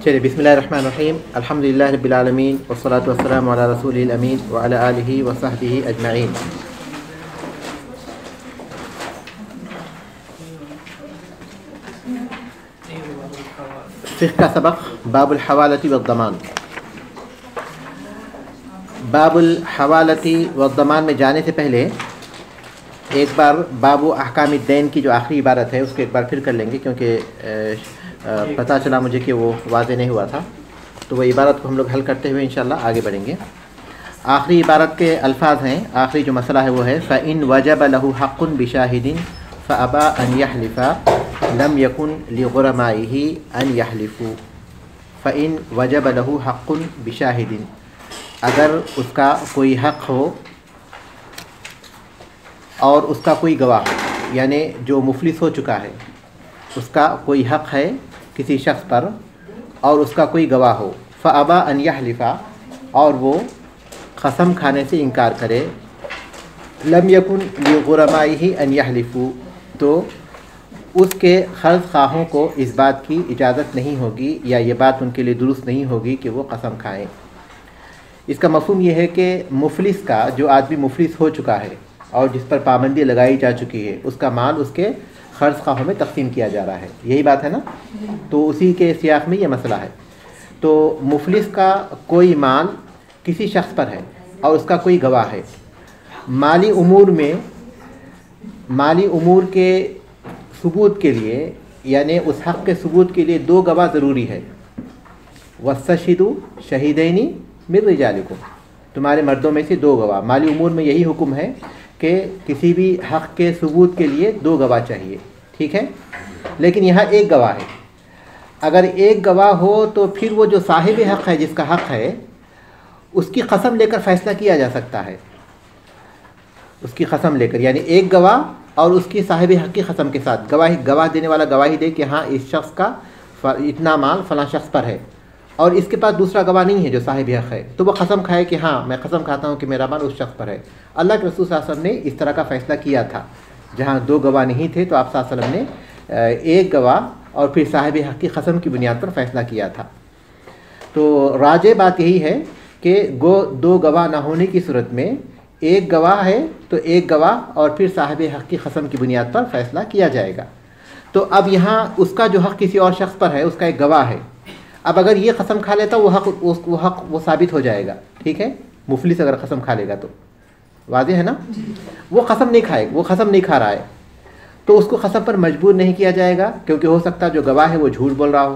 چلیے بسم اللہ الرحمن الرحیم الحمدللہ رب العالمین والصلاة والسلام علی رسول الامین وعلی آلہ وصحبہ اجمعین. فقہ کا سبق باب الحوالۃ والضمان. باب الحوالۃ والضمان میں جانے سے پہلے ایک بار باب احکام الدین کی جو آخری عبارت ہے اس کو ایک بار پھر کر لیں گے، کیونکہ پتہ چلا مجھے کہ وہ واضح نہیں ہوا تھا، تو وہ عبارت کو ہم لوگ حل کرتے ہوئے انشاءاللہ آگے بڑھیں گے. آخری عبارت کے الفاظ ہیں، آخری جو مسئلہ ہے وہ ہے فَإِن وَجَبَ لَهُ حَقٌّ بِشَاهِدٍ فَأَبَى أَنْ يَحْلِفَ لَمْ يَكُنْ لِغُرَمَائِهِ أَنْ يَحْلِفُوا. فَإِن وَجَبَ لَهُ حَقٌّ بِشَاهِدٍ، اگر اس کا کوئی حق ہو اور اس کا کوئی گواہ ہو، یعنی جو مفلس ہو چکا ہے اس کا کوئی حق ہے کسی شخص پر اور اس کا کوئی گواہ ہو، فَأَبَى أَنْ يَحْلِفَ، اور وہ قسم کھانے سے انکار کرے، لَمْ يَكُنْ لِغُرَمَائِهِ أَنْ يَحْلِفُوا، تو اس کے قرض خواہوں کو اس بات کی اجازت نہیں ہوگی یا یہ بات ان کے لیے درست نہیں ہوگی کہ وہ قسم کھائیں. اس کا مفہوم یہ ہے کہ مفلس کا، جو آدمی مفلس ہو چکا ہے اور جس پر پابندی لگائی جا چکی ہے، اس کا مال اس کے قرض خواہوں میں تقسیم کیا جا رہا ہے. یہی بات ہے نا؟ تو اسی کے سیاق میں یہ مسئلہ ہے. تو مفلس کا کوئی مال کسی شخص پر ہے اور اس کا کوئی گواہ ہے. مالی امور میں، مالی امور کے ثبوت کے لیے، یعنی اس حق کے ثبوت کے لیے دو گواہ ضروری ہے. وَاسْتَشْهِدُوا شَهِيدَيْنِ مِن رِجَالِكُمْ، تمہارے مردوں میں سے دو گواہ. مالی امور میں یہی حکم ہے کہ کسی بھی حق کے ثبوت کے لیے دو گواہ چاہیے، ٹھیک ہے؟ لیکن یہاں ایک گواہ ہے. اگر ایک گواہ ہو تو پھر وہ جو صاحب حق ہے، جس کا حق ہے، اس کی قسم لے کر فیصلہ کیا جا سکتا ہے. اس کی قسم لے کر، یعنی ایک گواہ اور اس کی صاحب حق کی قسم کے ساتھ، گواہ دینے والا گواہی دے کہ ہاں اس شخص کا اتنا مال فلاں شخص پر ہے، اور اس کے پاس دوسرا گواہ نہیں ہے جو صاحب حق ہے، تو وہ قسم کھائے کہ ہاں میں قسم کھاتا ہوں کہ میرا مال اس شخص پر ہے. اللہ کے رسول صلی اللہ علیہ وسلم نے اس طرح کا فیصلہ کیا تھا. جہاں دو گواہ نہیں تھے تو آپ صلی اللہ علیہ وسلم نے ایک گواہ اور پھر صاحب حق کی قسم کی بنیاد پر فیصلہ کیا تھا. تو راجح بات یہی ہے کہ دو گواہ نہ ہونے کی صورت میں ایک گواہ ہے تو ایک گواہ اور پھر صاحب حق کی قسم کی بنیاد پر فیصلہ کیا جائے گا. تو اب یہاں اس کا جو حق کسی اور شخص پر ہے، اس کا ایک گواہ ہے. اب اگر یہ قسم کھا لیتا وہ حق وہ ثابت ہو جائے گا، ٹھیک ہے؟ مفلس اگر قسم کھا لے گا تو واضح ہے نا؟ وہ قسم نہیں کھائے، وہ قسم نہیں کھا رہا ہے تو اس کو قسم پر مجبور نہیں کیا جائے گا، کیونکہ ہو سکتا ہے جو گواہ ہے وہ جھوٹ بول رہا ہو.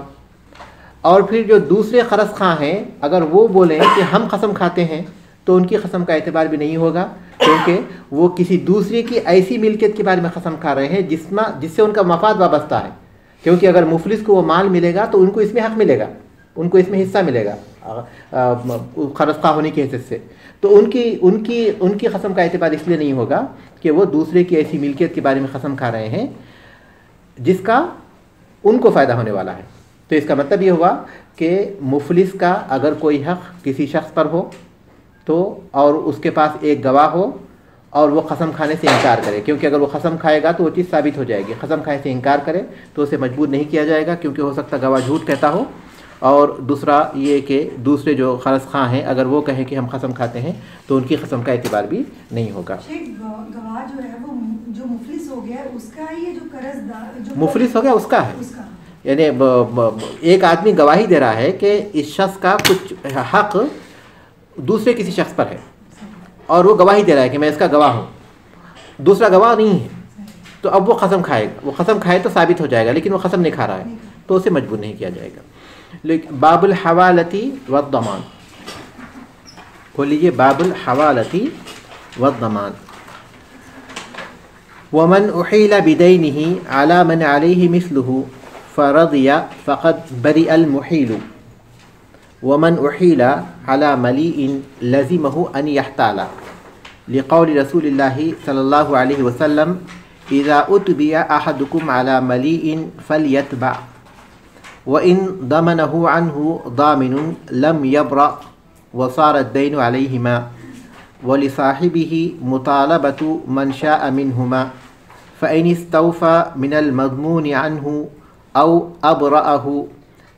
اور پھر جو دوسرے قرض خواہ ہیں اگر وہ بولیں کہ ہم قسم کھاتے ہیں تو ان کی قسم کا اعتبار بھی نہیں ہوگا، کیونکہ وہ کسی دوسرے کی ایسی ملکیت کے بارے میں قسم کھا رہے ہیں جس سے ان کا مفاد وابستہ ہے. کیونکہ اگر مفلس کو وہ مال ملے گا تو ان کو اس میں حق ملے گا، ان کو اس میں حصہ ملے گا قرض خواہ ہونے کی حیثیت سے. تو ان کی قسم کا اعتبار اس لیے نہیں ہوگا کہ وہ دوسرے کی ایسی ملکیت کے بارے میں قسم کھا رہے ہیں جس کا ان کو فائدہ ہونے والا ہے. تو اس کا مطلب یہ ہوا کہ مفلس کا اگر کوئی حق کسی شخص پر ہو تو اور اس کے پاس ایک گواہ ہو اور وہ قسم کھانے سے انکار کرے، کیونکہ اگر وہ قسم کھائے گا تو وہ چیز ثابت ہو جائے گی. قسم کھانے سے انکار کرے تو اسے مجبور نہیں کیا جائے گا، کیونکہ ہو سکتا گواہ جھوٹ کہتا ہو. اور دوسرا یہ کہ دوسرے جو قرض خواہ ہیں اگر وہ کہیں کہ ہم قسم کھاتے ہیں تو ان کی قسم کا اعتبار بھی نہیں ہوگا. گواہ جو ہے وہ جو مفلس ہو گیا اس کا، یہ جو قرض دار مفلس ہو گیا اس کا ہے، یعنی ایک آدمی گواہی دے رہا ہے کہ اس شخص کا کچھ حق دوسرے کسی شخص پر ہے اور وہ گواہی دے رہا ہے کہ میں اس کا گواہ ہوں، دوسرا گواہ نہیں ہے. تو اب وہ قسم کھائے گا، وہ قسم کھائے تو ثابت ہو جائے گا، لیکن وہ قسم نہیں کھا رہا ہے تو اسے مجبور نہیں کیا جائے گا. باب الحوالۃ والضمان، کھولیے باب الحوالۃ والضمان. ومن احیل بدینہ علی من علیہ مثلہ فرضی فقد بریء المحیل، ومن احیل علی ملیء لزمہ ان یحتال، لقول رسول اللہ صلی اللہ علیہ وسلم اذا اتبع احدکم علی ملیء فلیتبع، وَإِن ضَمَنَهُ عَنْهُ ضَامِنٌ لَمْ يَبْرَأْ وَصَارَ الدَّيْنُ عَلَيْهِمَا وَلِصَاحِبِهِ مُطَالَبَةُ مَنْ شَاءَ مِنْهُمَا فَإِنِ اسْتَوْفَى مِنَ الْمَضْمُونِ عَنْهُ أَوْ أَبْرَأَهُ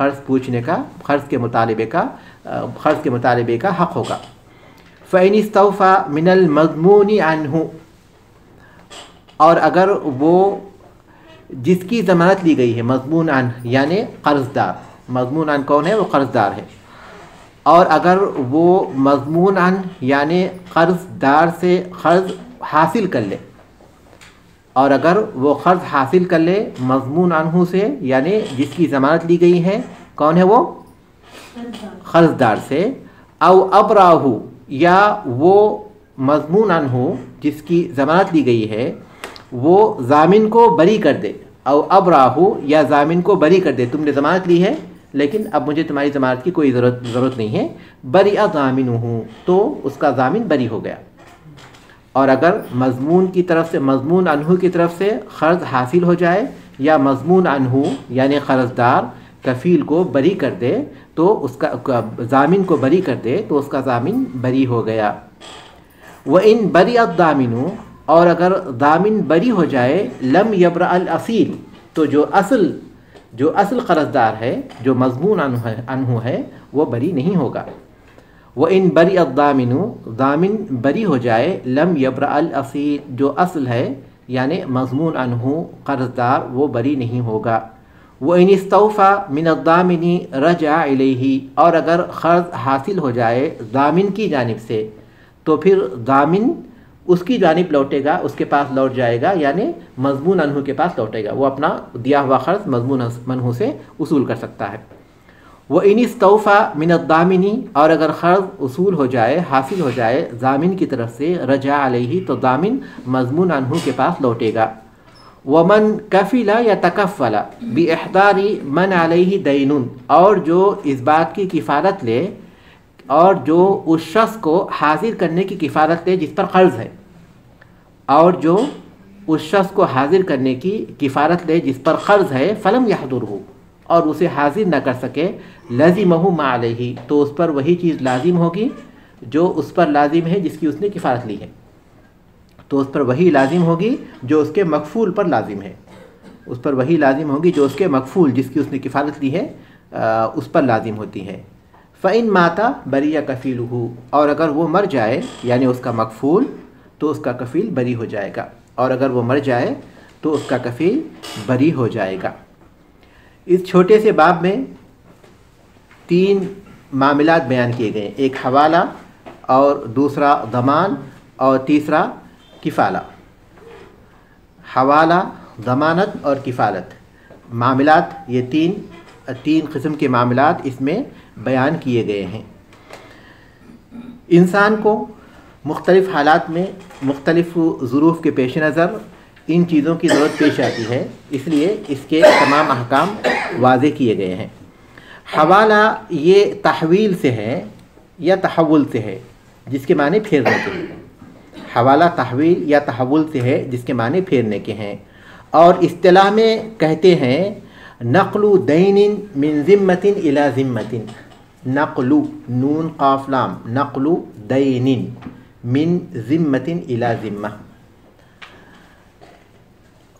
قرض پوچھنے کا، قرض کے مطالبے کا حق ہوگا۔ فَإِنِ اسْتَوْفَى مِنَ الْمَضْمُونِ عَنْهُ، اور اگر وہ جس کی ضمانت لی گئی ہے، مضمون عن یعنی قرض دار، مضمون عن کون ہے؟ وہ قرض دار ہے، اور اگر وہ مضمون عن یعنی قرض دار سے قرض حاصل کر لے، اور اگر وہ قرض حاصل کر لے مضمون عنہ سے یعنی جس کی ضمانت لی گئی ہے، کون ہے وہ؟ قرض دار سے، او ابراہ یا وہ مضمون عنہ جس کی ضمانت لی گئی ہے وہ ضامن کو بری کر دے، او ابراہ یا ضامن کو بری کر دے، تم نے ضمانت لی ہے لیکن اب مجھے تمہاری ضمانت کی کوئی ضرورت نہیں ہے، بری ضامنہ، تو اس کا ضامن بری ہو گیا۔ اور اگر مضمون کی طرف سے، مضمون عنہ کی طرف سے قرض حاصل ہو جائے یا مضمون عنہ یعنی قرض دار کفیل کو بری کر دے تو اس کا ضامن کو بری کر دے تو اس کا ضامن بری ہو گیا۔ وَإِن بَرِئَ الضَّامِنُ، اور اگر ضامن بری ہو جائے، لم یبرأ الاصیل، تو جو اصل قرض دار ہے، جو مضمون عنہ ہے، وہ بری نہیں ہوگا۔ وَإِن بَرِئَ الضَّامِنُ، ضامن بری ہو جائے، لم یبرأ الاصیل، جو اصل ہے یعنی مضمون عنہ قرض دار، وہ بری نہیں ہوگا۔ وَإِنِ اسْتَوْفَى مِنَ الضَّامِنِ رَجَعَ إِلَيْهِ، اور اگر قرض حاصل ہو جائے ضامن کی جانب سے تو پھر ضامن اس کی جانب لوٹے گا، اس کے پاس لوٹ جائے گا، یعنی مضمون عنہ کے پاس لوٹے گا، وہ اپنا دیا ہوا قرض مضمون عنہ سے وصول کر سکتا ہے۔ وَإِنِ اسْتَوْفَى مِنَ الضَّامِنِ، اور اگر قرض وصول ہو جائے، حاصل ہو جائے ضامن کی طرف سے، رجع علیہ، تو ضامن مضمون عنہ کے پاس لوٹے گا۔ وَمَنْ كَفِلَ يَتَكَفَّلَ بِإِحْضَارِ مَنْ عَلَيْهِ دَيْنٌ، اور جو اس بات کی کفالت لے، اور جو اس شخص کو حاضر کرنے کی کفالت لے جس پر قرض ہے، اور جو اس شخص کو حاضر کرنے کی کفالت لے جس پر قرض ہے، فلم يحضرہ، اور اسے حاضر نہ کر سکے، لزمہ ما علیہ، تو اس پر وہی چیز لازم ہوگی جو اس پر لازم ہے جس کی اس نے کفالت لی ہے، تو اس پر وہی لازم ہوگی جو اس کے مکفول پر لازم ہے، اس پر وہی لازم ہوگی جو اس کے مکفول جس کی اس نے کفالت لی ہے اس پر لازم ہوتی ہے۔ فَإِن مَاتَ بَرِئَ كَفِيلُهُ، اور اگر وہ مر جائے یعنی اس کا مکفول، تو اس کا کفیل بری ہو جائے گا، اور اگر وہ مر جائے تو اس کا کفیل بری ہو جائے گا۔ اس چھوٹے سے باب میں 3 معاملات بیان کیے گئے، ایک حوالہ، اور دوسرا ضمان، اور تیسرا کفالہ۔ حوالہ، ضمانت اور کفالت معاملات، یہ تین قسم کے معاملات اس میں بیان کیے گئے ہیں۔ انسان کو مختلف حالات میں مختلف ظروف کے پیش نظر ان چیزوں کی ضرورت پیش آتی ہے، اس لیے اس کے تمام احکام واضح کیے گئے ہیں۔ حوالہ یہ تحویل سے ہے یا تحول سے ہے، جس کے معنی پھیرنے کے ہیں۔ حوالہ تحویل یا تحول سے ہے جس کے معنی پھیرنے کے ہیں، اور اصطلاح میں کہتے ہیں نقل دین من ذمۃ الی ذمۃ، نقل، نون قاف لام، نقل دین من ذمۃ الی ذمہ،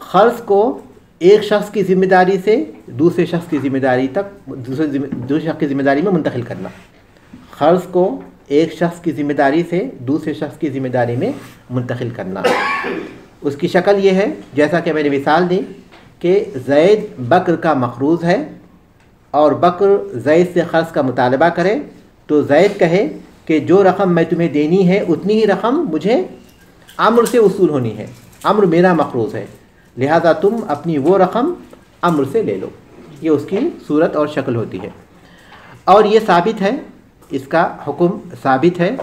قرض کو ایک شخص کی ذمہ داری سے دوسرے شخص کی ذمہ داری تک، دوسرے شخص کی ذمہ داری میں منتقل کرنا، قرض کو ایک شخص کی ذمہ داری سے دوسرے شخص کی ذمہ داری میں منتقل کرنا۔ اس کی شکل یہ ہے، جیسا کہ میں نے مثال دی کہ زید بکر کا مقروض ہے، اور بکر زید سے قرض کا مطالبہ کرے، تو زید کہے کہ جو رقم میں تمہیں دینی ہے اتنی ہی رقم مجھے عمرو سے وصول ہونی ہے، عمرو میرا مقروض ہے، لہذا تم اپنی وہ رقم عمرو سے لے لو۔ یہ اس کی صورت اور شکل ہوتی ہے، اور یہ ثابت ہے، اس کا حکم ثابت ہے،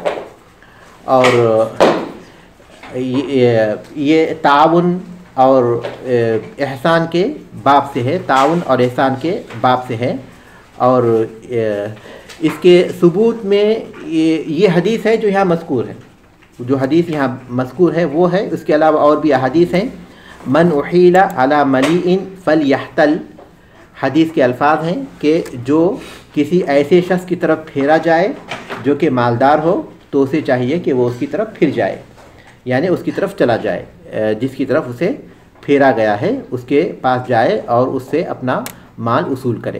اور یہ تعاون اور احسان کے باب سے ہے، تعاون اور احسان کے باب سے ہے، اور اس کے ثبوت میں یہ حدیث ہے جو یہاں مذکور ہے، جو حدیث یہاں مذکور ہے وہ ہے، اس کے علاوہ اور بھی احادیث ہیں۔ من احیل علی ملیء فلیحتل، حدیث کے الفاظ ہیں کہ جو کسی ایسے شخص کی طرف پھیرا جائے جو کہ مالدار ہو تو اسے چاہیے کہ وہ اس کی طرف پھر جائے، یعنی اس کی طرف چلا جائے، جس کی طرف اسے پھیرا گیا ہے اس کے پاس جائے اور اس سے اپنا مال وصول کرے۔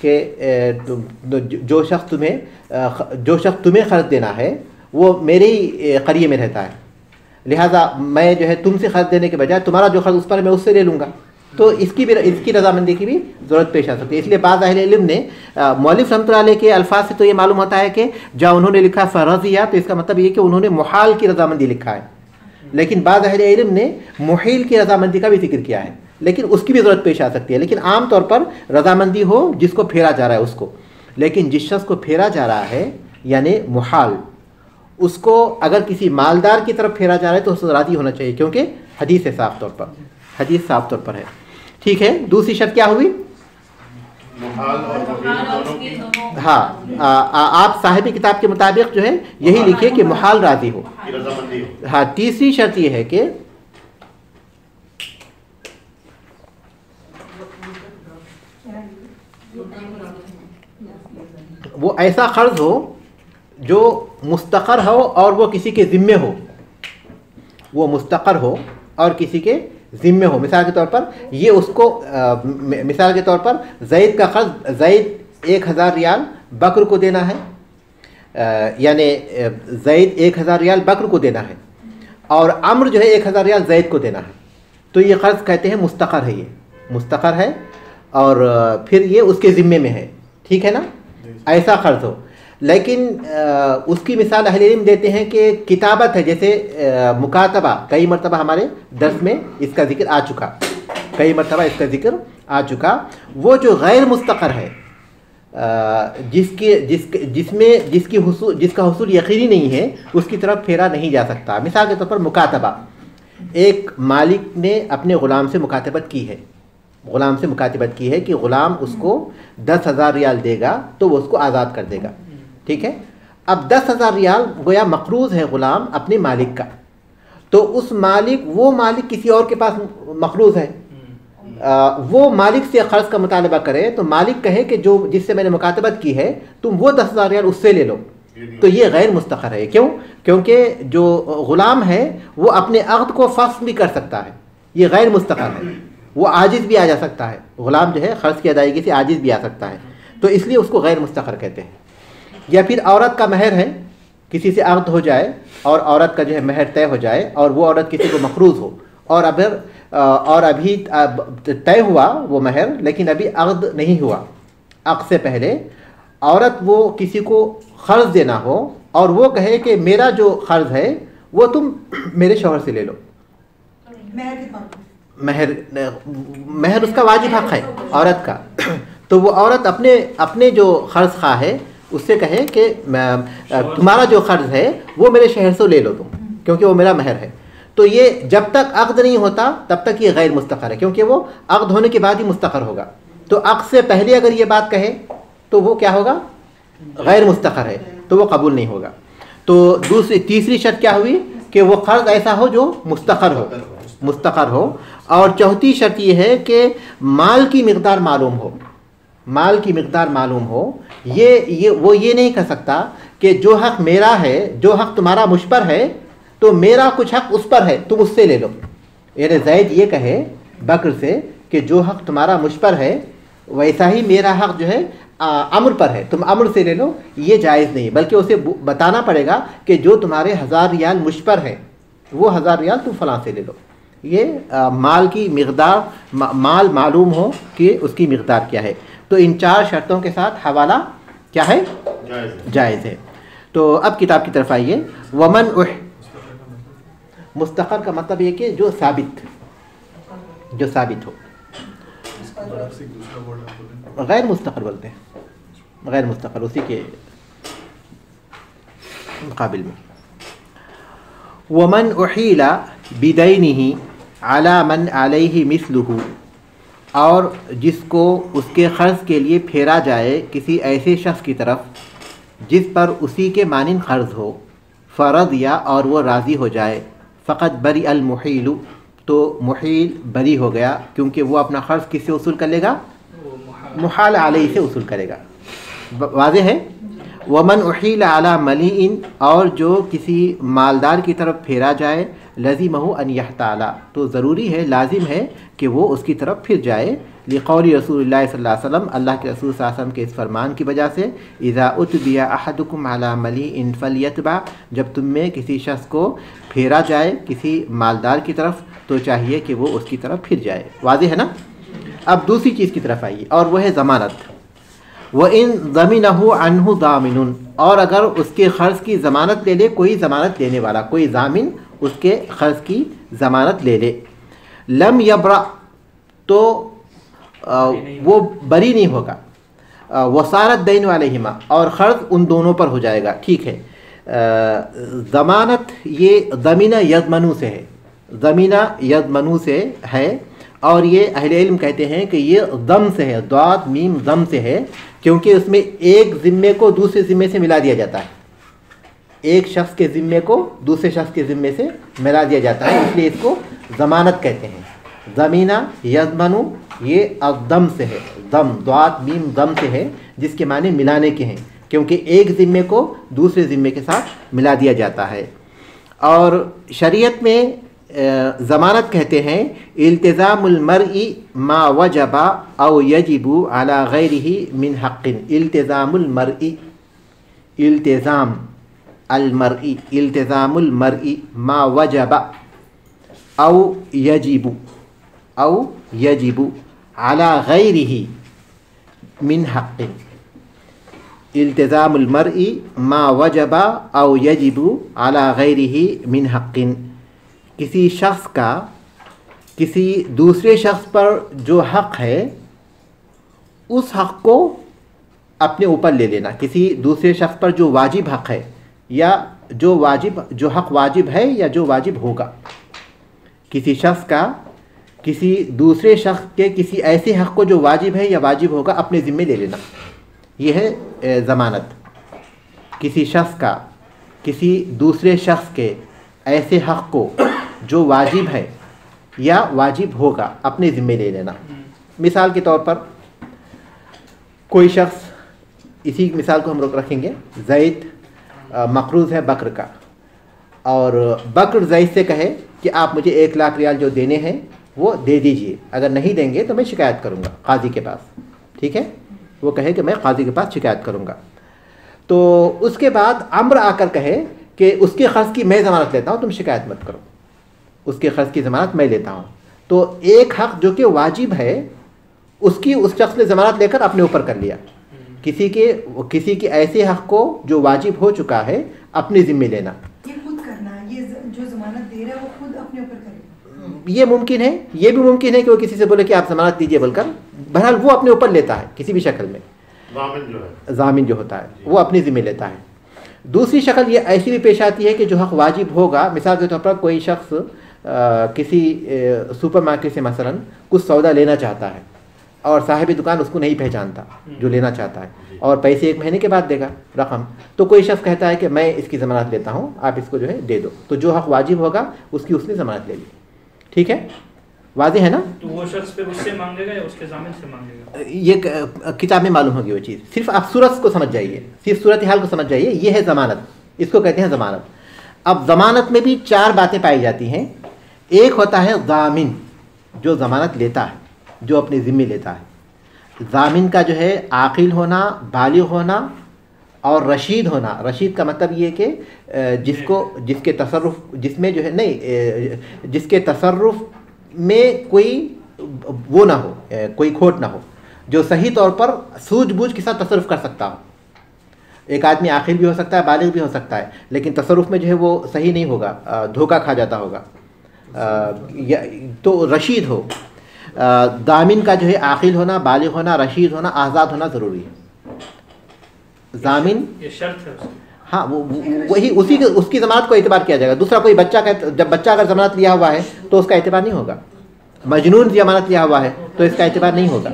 کہ جو شخص تمہیں قرض دینا ہے وہ میرے ہی قریے میں رہتا ہے، لہٰذا میں جو ہے تم سے قرض دینے کے بجائے تمہارا جو قرض اس پر ہے میں اس سے لے لوں گا، تو اس کی رضامندی کی بھی ضرورت پیش آ سکتی ہے۔ اس لیے بعض اہل علم نے مؤلف رحمۃ اللہ علیہ کے الفاظ سے تو یہ معلوم ہوتا ہے کہ جہاں انہوں نے لکھا فرضیہ تو اس کا مطلب یہ کہ انہوں نے محال کی رضامندی لکھا ہے، لیکن بعض اہل علم نے محیل کی رضامندی کا بھی ذکر کیا ہے، لیکن اس کی بھی ضرورت پیش آ سکتی ہے۔ لیکن عام طور پر رضامندی ہو جس کو پھیرا جا رہا ہے اس کو، لیکن جس شخص کو پھیرا جا رہا ہے یعنی محال، اس کو اگر کسی مالدار کی طرف پھیرا جا رہا ہے تو اس کو راضی ہونا چاہیے، کیونکہ حدیث صاف طور پر ہے۔ ٹھیک ہے، دوسری شرط کیا ہوئی؟ ہاں آپ صاحب کتاب کے مطابق جو ہے یہی لکھیے کہ محال راضی ہو۔ ہاں، تیسری شرط یہ ہے کہ وہ ایسا قرض ہو جو مستقر ہو اور وہ کسی کے ذمے ہو، وہ مستقر ہو اور کسی کے ذمے ہو۔ مثال کے طور پر یہ اس کو مثال کے طور پر زید کا قرض، زید 1000 ریال بکر کو دینا ہے، یعنی زید 1000 ریال بکر کو دینا ہے اور عمر جو ہے 1000 ریال زید کو دینا ہے، تو یہ قرض کہتے ہیں مستقر ہے، یہ مستقر ہے اور پھر یہ اس کے ذمے میں ہے، ٹھیک ہے نا، ایسا قرض ہو۔ لیکن اس کی مثال اہل علم دیتے ہیں کہ کتابت ہے، جیسے مکاتبہ، کئی مرتبہ ہمارے درس میں اس کا ذکر آ چکا، وہ جو غیر مستقر ہے، جس کا حصول یقینی نہیں ہے، اس کی طرف پھیرا نہیں جا سکتا۔ مثال کے طور پر مکاتبہ، ایک مالک نے اپنے غلام سے مکاتبت کی ہے کہ غلام اس کو 10,000 ریال دے گا تو وہ اس کو آزاد کر دے گا، ٹھیک ہے۔ اب 10,000 ریال گویا مقروض ہے غلام اپنے مالک کا، تو اس وہ مالک کسی اور کے پاس مقروض ہے، وہ مالک سے قرض کا مطالبہ کرے تو مالک کہے کہ جس سے میں نے مکاتبت کی ہے تم وہ 10,000 ریال اس سے لے لو، تو یہ غیر مستقر ہے۔ کیوں؟ کیونکہ جو غلام ہے وہ اپنے عقد کو فسخ بھی کر سکتا ہے، یہ غیر مستقر ہے، وہ عاجز بھی آ جا سکتا ہے، غلام جو ہے قرض کی ادائیگی سے عاجز بھی آ سکتا ہے، تو اس لیے اس کو غیر مستقر کہتے ہیں۔ یا پھر عورت کا مہر ہے، کسی سے عقد ہو جائے اور عورت کا جو ہے مہر طے ہو جائے اور وہ عورت کسی کو مقروض ہو اور ابھی طے ہوا وہ مہر لیکن ابھی عقد نہیں ہوا، عقد سے پہلے عورت وہ کسی کو قرض دینا ہو اور وہ کہے کہ میرا جو قرض ہے وہ تم میرے شوہر سے لے لو، مہر اس کا واجب حق ہے عورت کا، تو وہ عورت اپنے جو قرض خواہ ہے اس سے کہے کہ تمہارا جو قرض ہے وہ میرے شوہر سے لے لو تم، کیونکہ وہ میرا مہر ہے۔ تو یہ جب تک عقد نہیں ہوتا تب تک یہ غیر مستقر ہے، کیونکہ وہ عقد ہونے کے بعد ہی مستقر ہوگا، تو عقد سے پہلے اگر یہ بات کہے تو وہ کیا ہوگا؟ غیر مستقر ہے، تو وہ قبول نہیں ہوگا۔ تو تیسری شرط کیا ہوئی کہ وہ قرض ایسا ہو جو مستقر ہو، اور چوتھی شرط یہ ہے کہ مال کی مقدار معلوم ہو، وہ یہ نہیں کہہ سکتا کہ جو حق میرا ہے، جو حق تمہارا مجھ پر ہے تو میرا کچھ حق اس پر ہے تم اس سے لے لو، یعنی زید یہ کہے بکر سے کہ جو حق تمہارا مجھ پر ہے ویسا ہی میرا حق جو ہے عمر پر ہے، تم عمر سے لے لو، یہ جائز نہیں، بلکہ اسے بتانا پڑے گا کہ جو تمہارے 1000 ریال مجھ پر ہے وہ 1000 ریال تم فلاں سے لے لو۔ یہ مال کی مقدار، مال معلوم ہو کہ اس کی مقدار کیا ہے۔ تو ان 4 شرطوں کے ساتھ حوالہ کیا ہے؟ جائز ہے۔ تو اب کتاب کی طرف آئیے۔ ومن مستقر کا مطلب یہ کہ جو ثابت ہو، غیر مستقر بولتے ہیں، غیر مستقر اسی کے مقابل میں۔ ومن احیل بدینہ علی من علیہ مثلہ، اور جس کو اس کے قرض کے لیے پھیرا جائے کسی ایسے شخص کی طرف جس پر اسی کے مانند قرض ہو، فرضیا، اور وہ راضی ہو جائے، فقط بری المحیل، تو محیل بری ہو گیا، کیونکہ وہ اپنا قرض کس سے وصول کر لے گا؟ محال علیہ سے وصول کرے گا۔ واضح ہے؟ ومن احیل علی ملیئن، اور جو کسی مالدار کی طرف پھیرا جائے، لزمہ ان یحتالا، تو ضروری ہے، لازم ہے کہ وہ اس کی طرف پھر جائے، لقول رسول اللہ صلی اللہ علیہ وسلم، اللہ کے رسول صلی اللہ علیہ وسلم کے اس فرمان کی وجہ سے، اذا اتبع احدکم علی ملیئن فلیتبع، جب تم میں کسی شخص کو پھیرا جائے کسی مالدار کی طرف تو چاہیے کہ وہ اس کی طرف پھر جائے۔ واضح ہے نا؟ اب دوسری چیز کی طرف آئیے، اور وہ ہے ضمانت۔ وَإِن ضَمِنَهُ عَنْهُ ضَامِنٌ، اور اگر اس کے قرض کی ضمانت لے لے کوئی ضمانت لینے والا، کوئی ضامن اس کے قرض کی ضمانت لے لے، لم یبرأ، تو وہ بری نہیں ہوگا، وصارت دین علیہما، اور قرض ان دونوں پر ہو جائے گا، ٹھیک ہے۔ ضمانت یہ ضمینہ یضمنو سے ہے، ضمینہ یضمنو سے ہے، اور یہ اہل علم کہتے ہیں کہ یہ ضم سے ہے، ضاد میم ضم سے ہے، کیونکہ اس میں ایک ذمے کو دوسرے ذمے سے ملا دیا جاتا ہے، ایک شخص کے ذمے کو دوسرے شخص کے ذمے سے ملا دیا جاتا ہے، اس لیے اس کو ضمانت کہتے ہیں۔ ضمینہ یضمنو یہ الضم سے ہے، ضم ضاد میم ضم سے ہے، جس کے معنی ملانے کے ہیں، کیونکہ ایک ذمے کو دوسرے ذمے کے ساتھ ملا دیا جاتا ہے۔ اور شریعت میں ضمانت کہتے ہیں التزام المرء ما وجب او یجب علی غیرہ من حق، التزام المرء، التزام المرء، التزام المرء ما وجب او یجب علی غیرہ من حق، التزام المرء ما وجب او یجب علی غیرہ من حق، کسی شخص کا کسی دوسرے شخص پر جو حق ہے اس حق کو اپنے اوپر لے لینا، کسی دوسرے شخص پر جو واجب حق ہے، یا جو حق واجب ہے یا جو واجب ہوگا، کسی شخص کا کسی دوسرے شخص کے کسی ایسے حق کو جو واجب ہے یا واجب ہوگا اپنے ذمے لے لینا، یہ ہے ضمانت۔ کسی شخص کا کسی دوسرے شخص کے ایسے حق کو جو واجب ہے یا واجب ہوگا اپنے ذمے لے لینا۔ مثال کے طور پر کوئی شخص، اسی مثال کو ہم رکھیں گے، زید مقروض ہے بکر کا، اور بکر زید سے کہے کہ آپ مجھے 1,00,000 ریال جو دینے ہیں وہ دے دیجئے، اگر نہیں دیں گے تو میں شکایت کروں گا قاضی کے پاس، ٹھیک ہے؟ وہ کہے کہ میں قاضی کے پاس شکایت کروں گا، تو اس کے بعد عمرو آ کر کہے کہ اس کے قرض کی میں ضمانت لیتا ہوں، تم شکایت مت کرو، اس کے قرض کی ضمانت میں لیتا ہوں، تو ایک حق جو کہ واجب ہے اس شخص نے ضمانت لے کر اپنے اوپر کر لیا، کسی کے ایسے حق کو جو واجب ہو چکا ہے اپنے ذمے لینا، یہ خود کرنا، یہ جو ضمانت دے رہا ہے وہ خود اپنے اوپر کرے، یہ ممکن ہے، یہ بھی ممکن ہے کہ وہ کسی سے بولے کہ آپ ضمانت دیجئے بول کر، بہرحال وہ اپنے اوپر لیتا ہے کسی بھی شکل میں، ضامن جو ہوتا ہے وہ اپنے ذمے لیتا ہے۔ دوسری شکل یہ ایسی بھی پیش آتی ہے کہ جو حق واجب ہوگا، مثال کے طور پر کوئی شخص کسی سپر مارکیٹ سے مثلا کچھ سودا لینا چاہتا ہے اور صاحب دکان اس کو نہیں پہچانتا جو لینا چاہتا ہے، اور پیسے 1 مہینے کے بعد دے گا رقم، تو کوئی شخص کہتا ہے کہ میں اس کی ضمانت لیتا ہوں، آپ اس کو جو ہے دے دو، تو جو حق واجب ہوگا اس کی اس نے ضمانت لے لی، ٹھیک ہے؟ واضح ہے نا؟ تو وہ شخص پہ اس سے مانگے گا یا اس کے ضامن سے مانگے گا؟ یہ کتاب میں معلوم ہوگی وہ چیز، صرف آپ صورت کو سمجھ جائیے، صرف صورتحال کو سمجھ جائیے، یہ ہے ضمانت، اس کو کہتے ہیں ضمانت۔ اب ضمانت میں بھی 4 باتیں پائی جاتی ہیں، ایک ہوتا ہے ضامن، جو ضمانت لیتا ہے، جو اپنے ذمے لیتا ہے، ضامن کا جو ہے عاقل ہونا، بالغ ہونا اور رشید ہونا۔ رشید کا مطلب یہ کہ جس کے تصرف، جس میں جو ہے نہیں، جس کے تصرف میں کوئی وہ نہ ہو، کوئی کھوٹ نہ ہو، جو صحیح طور پر سوجھ بوجھ کے ساتھ تصرف کر سکتا ہو۔ ایک آدمی عاقل بھی ہو سکتا ہے، بالغ بھی ہو سکتا ہے، لیکن تصرف میں جو ہے وہ صحیح نہیں ہوگا، دھوکہ کھا جاتا ہوگا، تو رشید ہو۔ ضامن کا جو ہے عاقل ہونا، بالغ ہونا، رشید ہونا، آزاد ہونا ضروری ہے۔ ضامن یہ شرط ہے اس کی۔ ہاں، وہی اس کی ضمانت کو اعتبار کیا جائے گا۔ دوسرا کوئی بچہ جب بچہ اگر ضمانت لیا ہوا ہے تو اس کا اعتبار نہیں ہوگا، مجنون ضمانت لیا ہوا ہے تو اس کا اعتبار نہیں ہوگا۔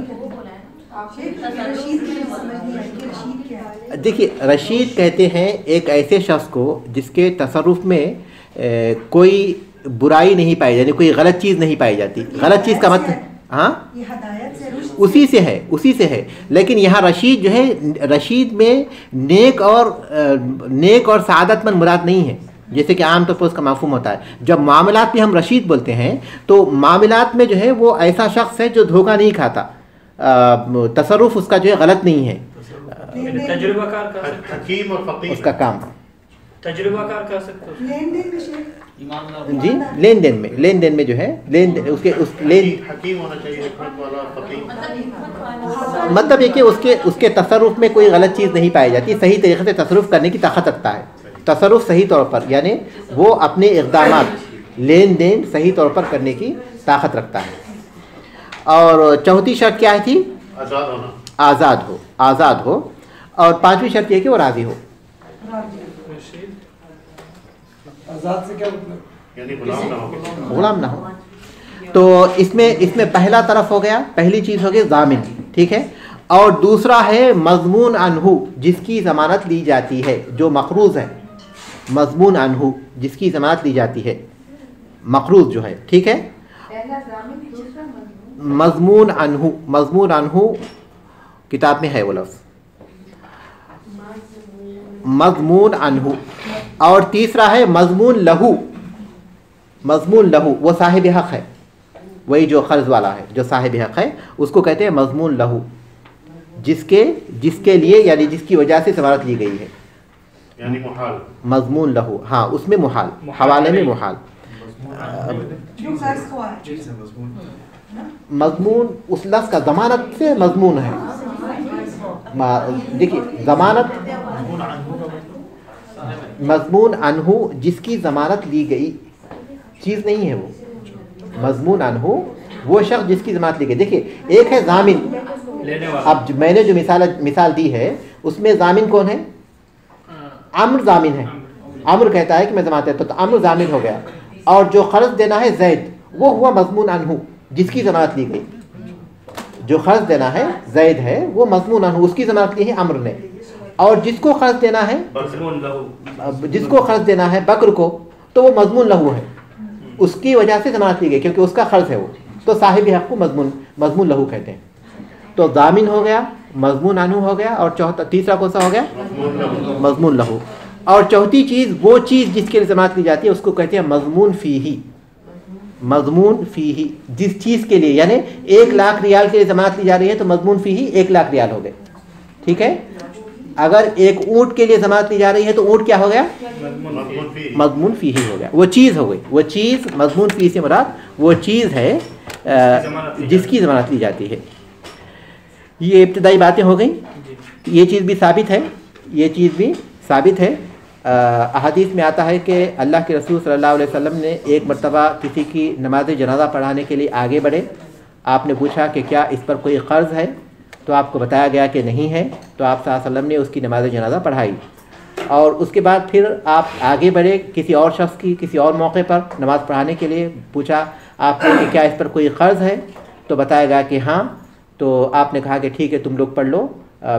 دیکھیے، رشید کہتے ہیں ایک ایسے شخص کو جس کے تصرف میں کوئی برائی نہیں پائی جاتی، کوئی غلط چیز نہیں پائی جاتی۔ غلط چیز کا مطلب ہاں یہ ہدایت سے رشد اسی سے ہے لیکن یہاں رشید جو ہے رشید میں نیک اور سعادت مند مراد نہیں ہے، جیسے کہ عام طور پر اس کا مفہوم ہوتا ہے. جب معاملات میں ہم رشید بولتے ہیں تو معاملات میں جو ہے وہ ایسا شخص ہے جو دھوکہ نہیں کھاتا، تصرف اس کا جو ہے غلط نہیں ہے، تجربہ کار کہہ سکتے حکیم اور فقیر اس کا کام تجربہ کار کہہ سکتے ہو. لین دین میں شیخ جی لین دین میں جو ہے حکیم ہونا چاہیے، حکمت والا، فقیر مطلب یہ کہ اس کے تصرف میں کوئی غلط چیز نہیں پائی جاتی، صحیح طریقے سے تصرف کرنے کی طاقت رکھتا ہے، تصرف صحیح طور پر، یعنی وہ اپنے اقدامات لین دین صحیح طور پر کرنے کی طاقت رکھتا ہے. اور چوتھی شرط کیا تھی؟ آزاد ہونا، آزاد ہو. اور پانچویں شرط یہ کہ وہ راضی ہو. آزاد سے کیا مطلب؟ یعنی غلام نہ ہو. تو اس میں پہلا طرف ہو گیا، پہلی چیز ہو گئی ضامن، ٹھیک ہے. اور دوسرا ہے مضمون عنہ، جس کی ضمانت لی جاتی ہے، جو مقروض ہے. مضمون عنہ جس کی ضمانت لی جاتی ہے، مقروض جو ہے، ٹھیک ہے. مضمون عنہ کتاب میں ہے وہ لفظ، مضمون عنہ. اور تیسرا ہے مضمون لہو. مضمون لہو وہ صاحب حق ہے، وہی جو قرض والا ہے، جو صاحب حق ہے، اس کو کہتے ہیں مضمون لہو، جس کے لیے یعنی جس کی وجہ سے ضمانت لی گئی ہے، یعنی محال. مضمون لہو. ہاں اس میں محال، حوالے میں محال. جو قرض خواہ ہے. مضمون اس لفظ کا ضمانت سے مضمون ہے. دیکھیے ضمانت مضمون عنہ جس کی ضمانت لی گئی چیز نہیں ہے، وہ مضمون عنہ وہ شخص جس کی ضمانت لی گئی. دیکھیے ایک ہے ضامن. اب میں نے جو مثال دی ہے اس میں ضامن کون ہے؟ عمرو ضامن ہے. عمرو کہتا ہے کہ میں ضمانت دیتا ہوں، تو عمرو ضامن ہو گیا. اور جو قرض دینا ہے زید، وہ ہوا مضمون عنہ جس کی ضمانت لی گئی. جو قرض دینا ہے زید ہے، وہ مضمون عنہ، اس کی ضمانت لی ہے عمرو نے. اور جس کو قرض دینا ہے بکر کو، تو وہ مضمون لہو ہے، اس کی وجہ سے ضمانت لی گئی کیونکہ اس کا قرض ہے وہ، تو صاحب حق کو مضمون لہو کہتے ہیں. تو ضامن ہو گیا، مضمون عنہ ہو گیا، اور تیسرا کون سا ہو گیا؟ مضمون لہو. اور چوتھی چیز وہ چیز جس کے لیے ضمانت لی جاتی ہے اس کو کہتے ہیں مضمون فیہ. مضمون فیہ جس چیز کے لیے، یعنی 1,00,000 ریال کے لیے ضمانت لی جا رہی ہے تو مضمون فیہ 1,00,000 ریال ہو گئے، ٹھیک ہے. اگر ایک اونٹ کے لیے ضمانت لی جا رہی ہے تو اونٹ کیا ہو گیا؟ مضمون فیہ ہو گیا. وہ چیز ہو گئی، وہ چیز مضمون فیہ سے مراد وہ چیز ہے جس کی ضمانت لی جاتی ہے. یہ ابتدائی باتیں ہو گئیں. یہ چیز بھی ثابت ہے. احادیث میں آتا ہے کہ اللہ کے رسول صلی اللہ علیہ وسلم نے ایک مرتبہ کسی کی نماز جنازہ پڑھانے کے لیے آگے بڑھے. آپ نے پوچھا کہ کیا اس پر کوئی قرض ہے؟ تو آپ کو بتایا گیا کہ نہیں ہے. تو آپ صلی اللہ علیہ وسلم نے اس کی نماز جنازہ پڑھائی. اور اس کے بعد پھر آپ آگے بڑھے کسی اور شخص کی کسی اور موقع پر نماز پڑھانے کے لیے، پوچھا آپ نے کہ کیا اس پر کوئی قرض ہے؟ تو بتایا گیا کہ ہاں. تو آپ نے کہا کہ ٹھیک ہے تم لوگ پڑھ لو.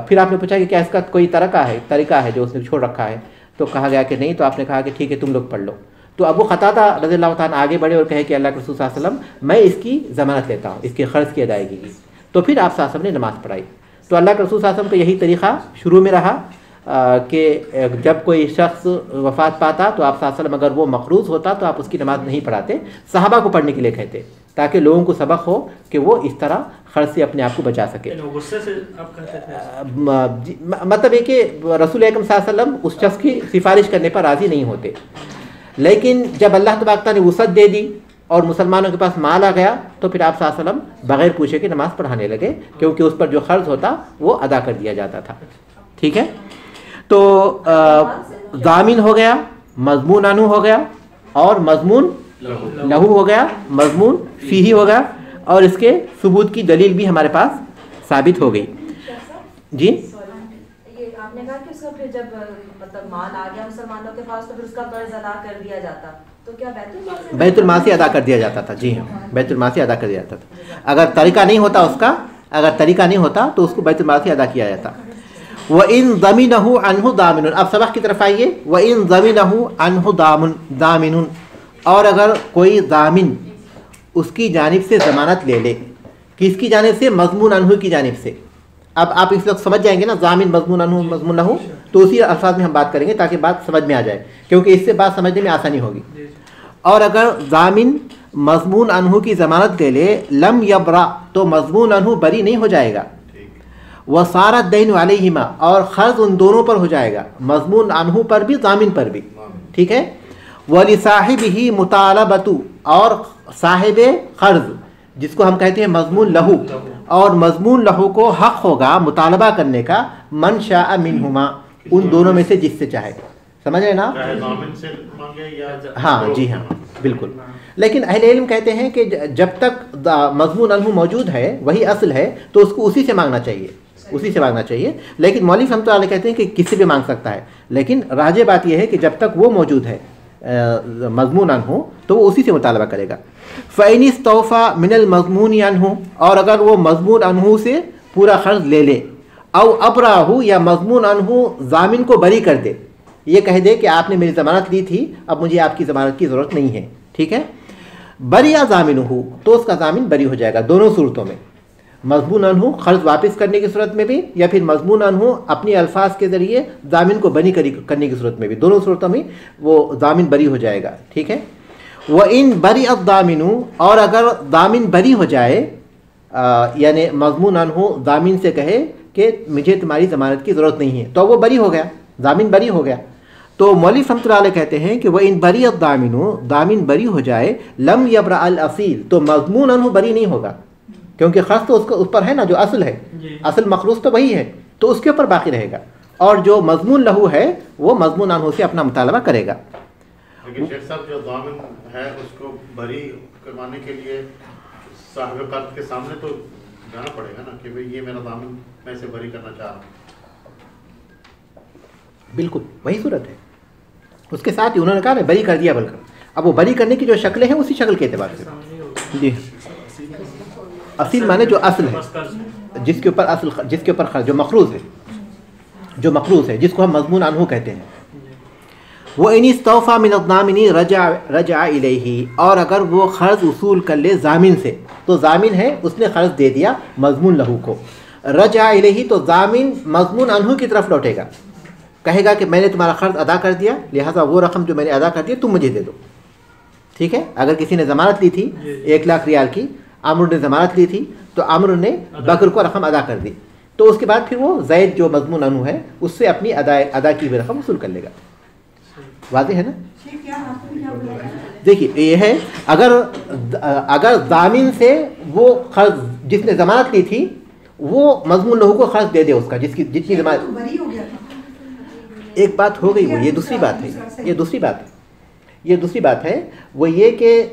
پھر آپ نے پوچھا کہ کیا اس کا کوئی طریقہ ہے جو اس نے چھوڑ رکھا ہے؟ تو کہا گیا کہ نہیں. تو آپ نے کہا کہ ٹھیک ہے تم لوگ پڑھ لو. تو ابو قتادہ رضی اللہ تعالیٰ آگے بڑھے اور کہے کہ اللہ کے رسول صلی اللہ علیہ وسلم میں اس کی ضمانت لیتا ہوں، اس کے قرض کی ادائیگی کی. تو پھر آپ صلی اللہ علیہ وسلم نے نماز پڑھائی. تو اللہ کے رسول صلی اللہ علیہ وسلم کا یہی طریقہ شروع میں رہا کہ جب کوئی شخص وفات پاتا تو آپ صلی اللہ علیہ وسلم اگر وہ مقروض ہوتا تو آپ اس کی نماز نہیں پڑھاتے، صحابہ کو پڑھنے کے لیے کہتے تاکہ لوگوں کو سبق ہو کہ وہ اس طرح قرض سے اپنے آپ کو بچا سکے. مطلب یہ کہ رسول اکرم صلی اللہ علیہ وسلم اس شخص کی سفارش کرنے پر راضی نہیں ہوتے، لیکن جب اللہ تبارک تعالیٰ نے وسعت دے دی اور مسلمانوں کے پاس مال آ گیا تو پھر آپ صلی اللہ علیہ وسلم بغیر پوچھے کہ نماز پڑھانے لگے، کیونکہ اس پر جو قرض ہوتا وہ ادا کر دیا جاتا تھا. ٹھیک ہے. تو ضامن ہو گیا، مضمون عنہ ہو گیا، اور مضمون لہو ہو گیا، مضمون فیہ ہو گیا، اور اس کے ثبوت کی دلیل بھی ہمارے پاس ثابت ہو گئی. جی یہ آپ نے کہا کہ اس کا پھر جب مطلب مال آ گیا مسلمانوں کے پاس تو پھر اس کا قرض ادا کر دیا جاتا، تو کیا بیت المال سے ادا کر دیا جاتا تھا؟ جی ہاں، بیت المال سے ادا کر دیا جاتا تھا. اگر طریقہ نہیں ہوتا اس کا، اگر طریقہ نہیں ہوتا تو اس کو بیت المال سے ادا کیا جاتا. وَإِن ضَمِنَهُ عَنْهُ ضَامِنٌ. اب سبق کی طرف آئیے. وَإِن ضَمِنَهُ عَنْهُ ضَامِنٌ. اور اگر کوئی ضامن اس کی جانب سے ضمانت لے لے، کس کی جانب سے؟ مضمون انہو کی جانب سے. اب آپ اس وقت سمجھ جائیں گے نا ضامن مضمون انہو مضمون لہو، تو اسی الفاظ میں ہم بات کریں گے تاکہ بات سمجھ میں آ جائے، کیونکہ اس سے بات سمجھنے میں آسانی ہوگی. اور اگر ضامن مضمون انہو کی ضمانت دے لے لم یبرا تو مضمون انہو بری نہیں ہو جائے گا. وصار الدین علیہما اور قرض ان دونوں پر ہو جائے گا، مضمون انہو پر بھی ضامن پر بھی. ٹھیک ہے. ولصاحبہ مطالبۃ اور صاحب قرض جس کو ہم کہتے ہیں مضمون لہو، اور مضمون لہو کو حق ہوگا مطالبہ کرنے کا من شاء منہما ان دونوں میں سے جس سے چاہے. سمجھ رہے نا؟ چاہے ضامن سے مانگے یا ہاں جی ہاں بالکل. لیکن اہل علم کہتے ہیں کہ جب تک مضمون انہو موجود ہے وہی اصل ہے تو اس کو اسی سے مانگنا چاہیے، اسی سے مانگنا چاہیے. لیکن مولوی رحمۃ اللہ علیہ کہتے ہیں کہ کسی بھی مانگ سکتا ہے، لیکن راجح بات یہ ہے کہ جب تک وہ موجود ہے مضمون انہو تو وہ اسی سے مطالبہ کرے گا. فَإِنِ اسْتَوْفَى مِنَ الْمَضْمُونِ عَنْهُ اور اگر وہ مضمون انہو سے پورا قرض لے لے، او ابراہ یا مضمون انہو ضامن کو بری کر دے، یہ کہہ دے کہ آپ نے میری ضمانت لی تھی اب مجھے آپ کی ضمانت کی ضرورت نہیں ہے. ٹھیک ہے. بری ضامنہ تو اس کا ضامن بری ہو جائے گا دونوں صورتوں میں، مضمون انہو قرض واپس کرنے کی صورت میں بھی یا پھر مضمون انہو اپنی الفاظ کے ذریعے ضامن کو بری کرنے کی صورت میں بھی، دونوں صورتوں میں وہ ضامن بری ہو جائے گا. ٹھیک ہے. وَإِن بَرِئَ الضَّامِنُ اور اگر ضامن بری ہو جائے، یعنی مضمون انہو ضامن سے کہے کہ مجھے تمہاری ضمانت کی ضرورت نہیں ہے تو وہ بری ہو گیا، ضامن بری ہو گیا. تو مولوی رحمۃ اللہ علیہ کہتے ہیں کہ وَإِن بَرِئَ الضَّامِنُ ضامن بری ہو جائے لم یبرأ الْأَصِیل تو مضمون انہو بری نہیں ہوگا، کیونکہ خرچ تو اس پر ہے نا جو اصل ہے، اصل مخلوص تو وہی ہے تو اس کے اوپر باقی رہے گا. اور جو مضمون لہو ہے وہ مضمون انہو سے اپنا مطالبہ کرے گا. لیکن شیخ صاحب جو ضامن ہے اس کو بری کروانے کے لیے صاحب قرض کے سامنے تو جانا پڑے گا نا کہ بھئی یہ میرا ضامن میں اسے بری کرنا چاہ رہا ہوں. بالکل وہی صورت ہے. اس کے ساتھ ہی انہوں نے کہا نا بری کر دیا بلکہ. اب وہ بری کرنے کی جو شکلیں ہیں اسی شکل کے اعتبار سے جی اصیل مانے جو اصل ہے، جس کے اوپر خرچ جو مقروض ہے جس کو ہم مضمون انہو کہتے ہیں. وَإِنِ اسْتَوْفَى مِنَ الضَّامِنِ رَجَعَ إِلَيْهِ اور اگر وہ قرض وصول کر لے ضامن سے، تو ضامن ہے اس نے قرض دے دیا مضمون لہو کو، رجع الیہ تو ضامن مضمون انہو کی طرف لوٹے گا، کہے گا کہ میں نے تمہارا قرض ادا کر دیا لہٰذا وہ رقم جو میں نے ادا کر دی تم مجھے دے دو. ٹھیک ہے. اگر کسی نے ضمانت لی تھی 1,00,000 ریال کی، عمرو نے ضمانت لی تھی تو عمرو نے بکر کو رقم ادا کر دی، تو اس کے بعد پھر وہ زید جو مضمون انہو ہے اس سے اپنی ادا کی ہوئی رقم وصول کر لے گا. واضح ہے نا؟ دیکھیے یہ ہے اگر ضامن سے وہ قرض جس نے ضمانت لی تھی وہ مضمون لہو کو قرض دے دے اس کا جس کی جتنی ضمانت. ایک بات ہو گئی وہ یہ دوسری بات ہے وہ یہ کہ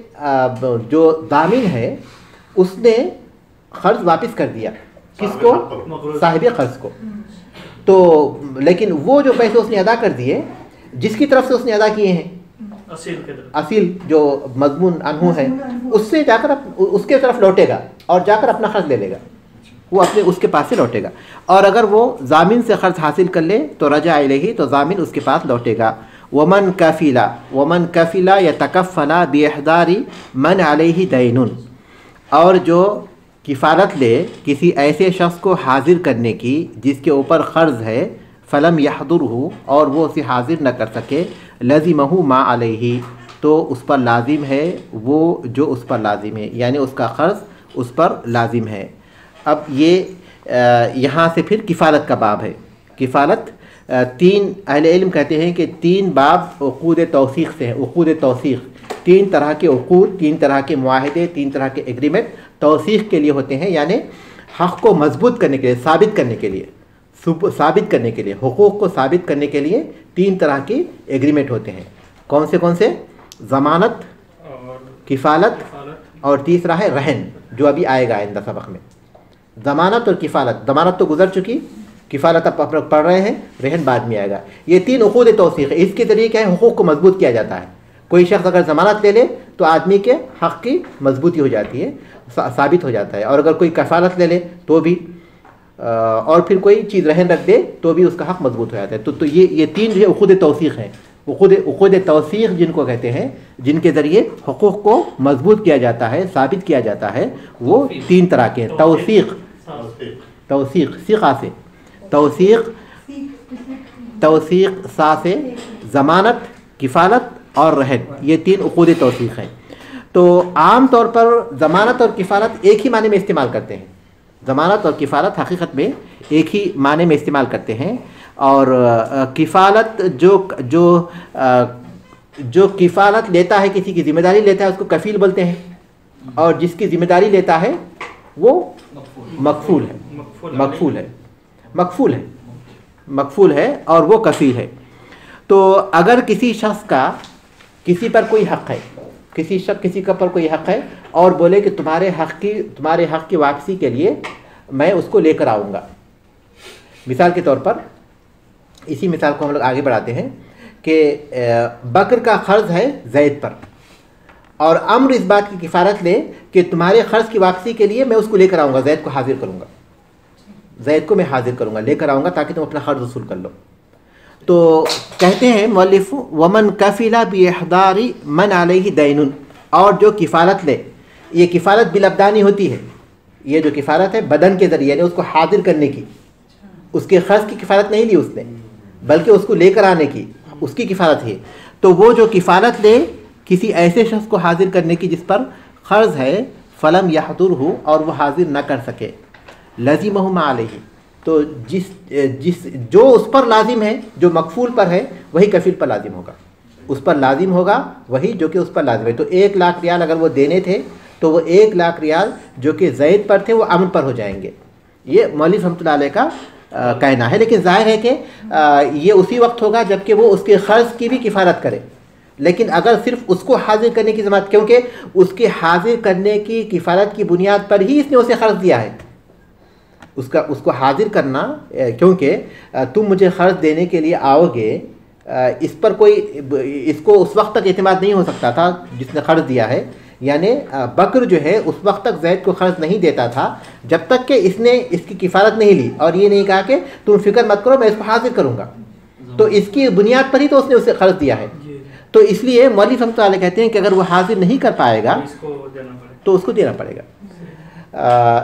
جو ضامن ہے اس نے قرض واپس کر دیا کس کو؟ صاحب قرض کو. تو لیکن وہ جو پیسے اس نے ادا کر دیے جس کی طرف سے اس نے ادا کیے ہیں اصیل جو مضمون انہو ہے اس سے جا کر اس کے طرف لوٹے گا اور جا کر اپنا قرض لے لے گا، وہ اپنے اس کے پاس سے لوٹے گا. اور اگر وہ ضامن سے قرض حاصل کر لے تو رجع الیہ تو ضامن اس کے پاس لوٹے گا. ومن کفلا یتکفل باحضار من علیہ دین اور جو کفالت لے کسی ایسے شخص کو حاضر کرنے کی جس کے اوپر قرض ہے، فلم یحضرہ اور وہ اسے حاضر نہ کر سکے، لزمہ ما علیہ تو اس پر لازم ہے وہ جو اس پر لازم ہے، یعنی اس کا قرض اس پر لازم ہے. اب یہ یہاں سے پھر کفالت کا باب ہے. کفالت تین اہل علم کہتے ہیں کہ 3 باب عقود توثیق سے ہیں. عقود توثیق 3 طرح کے عقود، 3 طرح کے معاہدے، 3 طرح کے ایگریمنٹ توثیق کے لیے ہوتے ہیں، یعنی حق کو مضبوط کرنے کے لیے، ثابت کرنے کے لیے حقوق کو ثابت کرنے کے لیے 3 طرح کے ایگریمنٹ ہوتے ہیں. کون سے؟ ضمانت، کفالت اور تیسرا ہے رہن جو ابھی آئے گا آئندہ سبق میں. ضمانت اور کفالت، ضمانت تو گزر چکی، کفالت اب پڑھ رہے ہیں، رہن بعد میں آئے گا. یہ 3 عقود توثیق ہے. اس کے ذریعے کیا ہے؟ حقوق کو مضبوط کیا جاتا ہے. کوئی شخص اگر ضمانت لے لے تو آدمی کے حق کی مضبوطی ہو جاتی ہے، ثابت ہو جاتا ہے. اور اگر کوئی کفالت لے لے تو بھی، اور پھر کوئی چیز رہن رکھ دے تو بھی اس کا حق مضبوط ہو جاتا ہے. تو یہ 3 جو ہے عقود توثیق ہیں. عقود توثیق جن کو کہتے ہیں، جن کے ذریعے حقوق کو مضبوط کیا جاتا ہے، ثابت کیا جاتا ہے، وہ 3 طرح کے ہیں۔ توثیق ثقہ سے، توثیق سا سے، ضمانت، کفالت اور رہن، یہ 3 عقود توثیق ہیں۔ تو عام طور پر ضمانت اور کفالت ایک ہی معنی میں استعمال کرتے ہیں، ضمانت اور کفالت حقیقت میں ایک ہی معنی میں استعمال کرتے ہیں، اور کفالت جو کفالت لیتا ہے، کسی کی ذمہ داری لیتا ہے، اس کو کفیل بولتے ہیں، اور جس کی ذمہ داری لیتا ہے وہ مکفول ہے اور وہ کفیل ہے۔ تو اگر کسی شخص کا کسی پر کوئی حق ہے، کسی کا پر کوئی حق ہے اور بولے کہ تمہارے حق کی واپسی کے لیے میں اس کو لے کر آؤں گا، مثال کے طور پر اسی مثال کو ہم لوگ آگے بڑھاتے ہیں کہ بکر کا قرض ہے زید پر، اور امر اس بات کی کفالت لے کہ تمہارے قرض کی واپسی کے لیے میں اس کو لے کر آؤں گا، زید کو حاضر کروں گا، زید کو میں حاضر کروں گا، لے کر آؤں گا تاکہ تم اپنا قرض وصول کر لو۔ تو کہتے ہیں مؤلف ومن کفل باحضار من علیہ دین، اور جو کفالت لے، یہ کفالت بالابدانی ہوتی ہے، یہ جو کفالت ہے بدن کے ذریعے، یعنی اس کو حاضر کرنے کی، اس کے قرض کی کفالت نہیں لی اس نے، بلکہ اس کو لے کر آنے کی، اس کی کفالت ہے۔ تو وہ جو کفالت لے کسی ایسے شخص کو حاضر کرنے کی جس پر قرض ہے، فلم یحضرہ، اور وہ حاضر نہ کر سکے، لزمہ ما علیہ، تو جو اس پر لازم ہے، جو مکفول پر ہے، وہی کفیل پر لازم ہوگا، اس پر لازم ہوگا وہی جو کہ اس پر لازم ہے۔ تو 1 لاکھ ریال اگر وہ دینے تھے تو وہ 1 لاکھ ریال جو کہ زید پر تھے وہ امر پر ہو جائیں گے، یہ مولوی رحمۃ اللہ علیہ کا کہنا ہے۔ لیکن ظاہر ہے کہ یہ اسی وقت ہوگا جب کہ وہ اس کے قرض کی بھی کفالت کرے، لیکن اگر صرف اس کو حاضر کرنے کی ضمانت، کیونکہ اس کے حاضر کرنے کی کفالت کی بنیاد پر ہی اس نے اسے قرض دیا ہے، اس کو حاضر کرنا، کیونکہ تم مجھے قرض دینے کے لیے آؤ گے، اس پر اس کو اس وقت تک اعتماد نہیں ہو سکتا تھا جس نے قرض دیا ہے، یعنی بکر جو ہے اس وقت تک زید کو قرض نہیں دیتا تھا جب تک کہ اس نے اس کی کفالت نہیں لی اور یہ نہیں کہا کہ تم فکر مت کرو میں اس کو حاضر کروں گا، تو اس کی بنیاد پر ہی تو اس نے اسے قرض دیا ہے۔ تو اس لیے مولوی رحمۃ اللہ علیہ کہتے ہیں کہ اگر وہ حاضر نہیں کر پائے گا تو اس کو دینا پڑے گا۔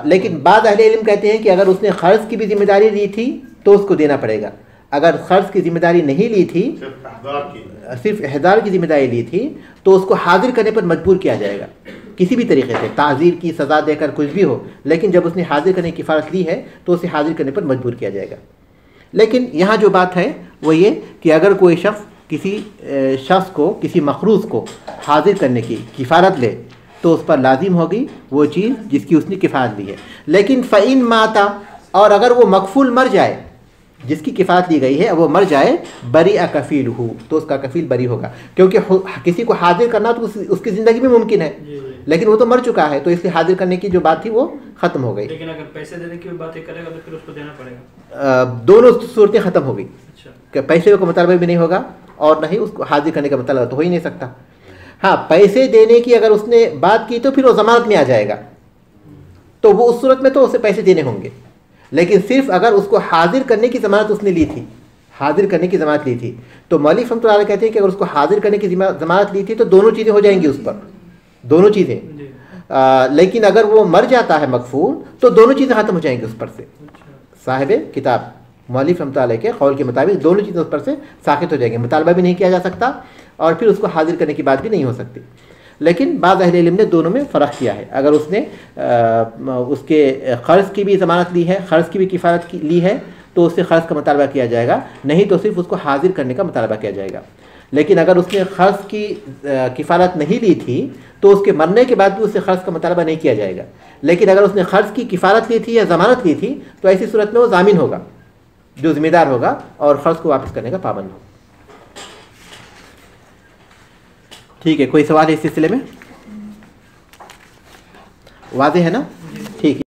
لیکن بعض اہل علم کہتے ہیں کہ اگر اس نے قرض کی بھی ذمہ داری لی تھی تو اس کو دینا پڑے گا، اگر قرض کی ذمہ داری نہیں لی تھی، صرف احضار کی ذمہ داری لی تھی، تو اس کو حاضر کرنے پر مجبور کیا جائے گا کسی بھی طریقے سے، تعزیر کی سزا دے کر کچھ بھی ہو، لیکن جب اس نے حاضر کرنے کی کفالت لی ہے تو اسے حاضر کرنے پر مجبور کیا جائے گا۔ لیکن یہاں جو بات ہے وہ یہ کہ اگر کوئی شخص کسی شخص کو، کسی مخروض کو حاضر کرنے کی کفالت لے تو اس پر لازم ہوگی وہ چیز جس کی اس نے کفالت لی ہے۔ لیکن فَإِن مَاتَ، اور اگر وہ مکفول مر جائے، جس کی کفالت لی گئی ہے وہ مر جائے، بَرِئَ کفیلہ، تو اس کا کفیل بری ہوگا، کیونکہ کسی کو حاضر کرنا تو اس کی زندگی میں ممکن ہے، لیکن وہ تو مر چکا ہے، تو اس لیے حاضر کرنے کی جو بات تھی وہ ختم ہو گئی۔ لیکن اگر پیسے دینے کی باتیں کرے گا تو پھر اس کو دینا پڑے گا، دونوں صورتیں ختم ہو گئی، کہ پیسے کا مطالبہ بھی نہیں ہوگا اور نہ ہی اس کو حاضر کرنے کا مطالبہ تو ہو ہی نہیں سکتا۔ ہاں، پیسے دینے کی اگر اس نے بات کی تو پھر وہ ضمانت میں آ جائے گا، تو وہ اس صورت میں تو اسے پیسے دینے ہوں گے، لیکن صرف اگر اس کو حاضر کرنے کی ضمانت اس نے لی تھی، حاضر کرنے کی ضمانت لی تھی، تو مولوی رحمۃ اللہ علیہ کہتے ہیں کہ اگر اس کو حاضر کرنے کی ضمانت لی تھی تو دونوں چیزیں ہو جائیں گی اس پر، دونوں چیزیں۔ لیکن اگر وہ مر جاتا ہے مکفول تو دونوں چیزیں ختم ہو جائیں گی اس پر سے، صاحب کتاب مولوی رحمۃ اللہ علیہ کے قول کے مطابق دونوں چیزیں اس پر سے ساقط ہو جائیں گی، مطالبہ بھی نہیں کیا جا سکتا اور پھر اس کو حاضر کرنے کی بات بھی نہیں ہو سکتی۔ لیکن بعض اہل علم نے دونوں میں فرق کیا ہے، اگر اس نے اس کے قرض کی بھی ضمانت لی ہے، قرض کی بھی کفالت لی ہے تو اس سے قرض کا مطالبہ کیا جائے گا، نہیں تو صرف اس کو حاضر کرنے کا مطالبہ کیا جائے گا۔ لیکن اگر اس نے قرض کی کفالت نہیں لی تھی تو اس کے مرنے کے بعد بھی اس سے قرض کا مطالبہ نہیں کیا جائے گا، لیکن اگر اس نے قرض کی کفالت لی تھی یا ضمانت لی تھی تو ایسی صورت میں وہ ضامن ہوگا، جو ذمہ دار ہوگا اور قرض کو واپس کرنے کا پابند ہوگا۔ ٹھیک ہے، کوئی سوال ہے اس سلسلے میں؟ واضح ہے نا؟